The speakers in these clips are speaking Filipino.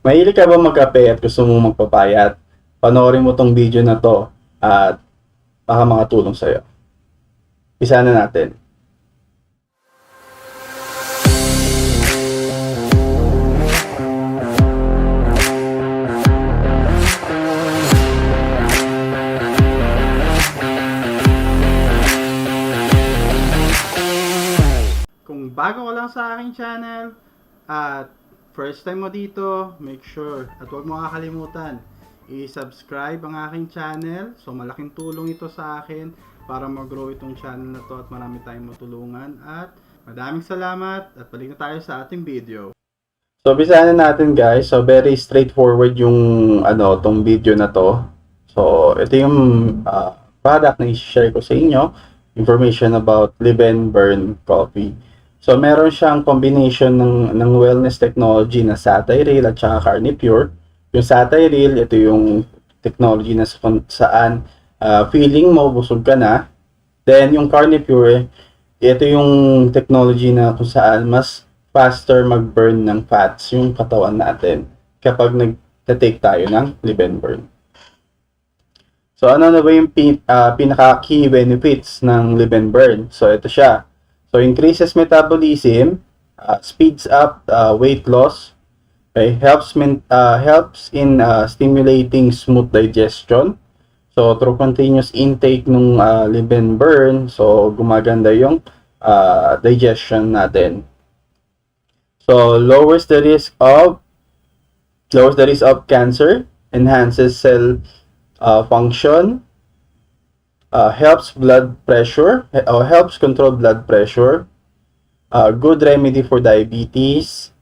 Mahilig ka ba magkape at gusto mo magpapayat? Panoorin mo tong video na to at baka makatulong sa'yo. Isa na natin. Kung bago ka lang sa aking channel at first time mo dito, make sure at huwag mo kakalimutan i-subscribe ang aking channel. So malaking tulong ito sa akin para mag-grow itong channel na to at marami tayong matulungan. At maraming salamat at balik na tayo sa ating video. So bisahan na natin guys. So very straightforward yung tong video na to. So ito yung product na i-share ko sa inyo. Information about Liven BURN coffee. So, meron siyang combination ng wellness technology na satay reel at saka carnipure. Yung satay reel, ito yung technology na saan feeling mo busog ka na. Then, yung carnipure, ito yung technology na kung saan mas faster mag-burn ng fats yung katawan natin kapag nag-take tayo ng Liven BURN. So, ano na ba yung pinaka-key benefits ng Liven BURN? So, ito siya. So, increases metabolism, speeds up weight loss, okay, helps in stimulating smooth digestion. So, through continuous intake ng Liven BURN, so gumaganda yung digestion natin. So, lowers the risk of cancer, enhances cell function, helps blood pressure, helps control blood pressure, good remedy for diabetes,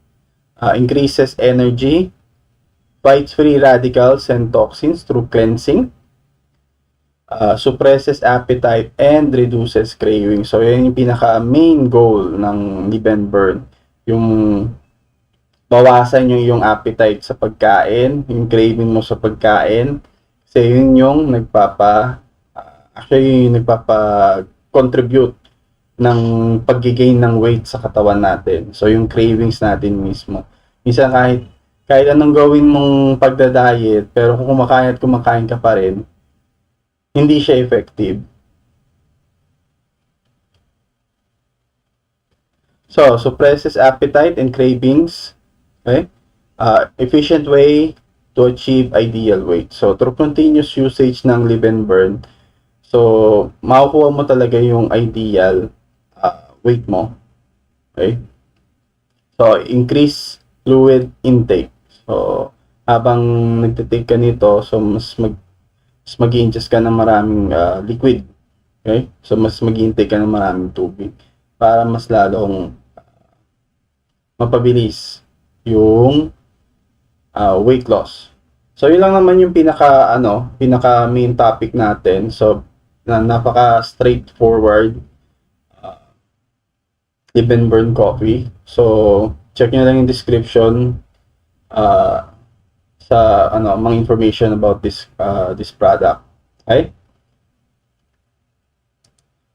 increases energy, fights free radicals and toxins through cleansing, suppresses appetite and reduces craving. So, yan yung pinaka main goal ng Liven BURN, yung bawasan yung appetite sa pagkain, yung craving mo sa pagkain, kasi yun yung nagpapa-contribute ng pag-gain ng weight sa katawan natin. So, yung cravings natin mismo. Minsan kahit anong gawin mong pagda-diet, pero kung kumakain ka pa rin, hindi siya effective. So, suppresses appetite and cravings. Okay? Efficient way to achieve ideal weight. So, through continuous usage ng Liven BURN, so, makukuha mo talaga yung ideal weight mo. Okay? So, increase fluid intake. So, habang nagtitake ka nito, so, mas mag-ingest ka ng maraming liquid. Okay? So, mas mag-intake ka ng maraming tubig para mas lalong mapabilis yung weight loss. So, yun lang naman yung pinaka main topic natin. So, napaka straightforward Liven BURN coffee. So, check nyo lang yung description sa mga information about this product. Okay?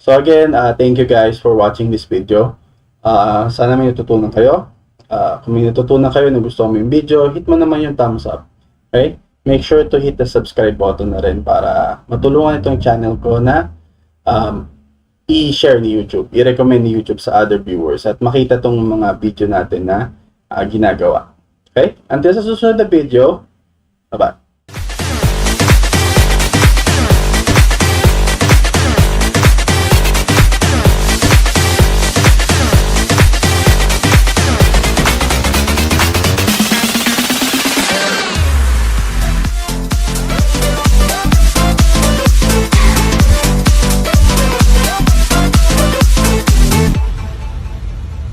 So, again, thank you guys for watching this video. Sana may natutunan kayo. Kung may natutunan kayo na gusto mo yung video, hit mo naman yung thumbs up. Okay? Make sure to hit the subscribe button na rin para matulungan itong channel ko na i-share ni YouTube, i-recommend ni YouTube sa other viewers at makita tong mga video natin na ginagawa. Okay? Until sa susunod na video, bye-bye.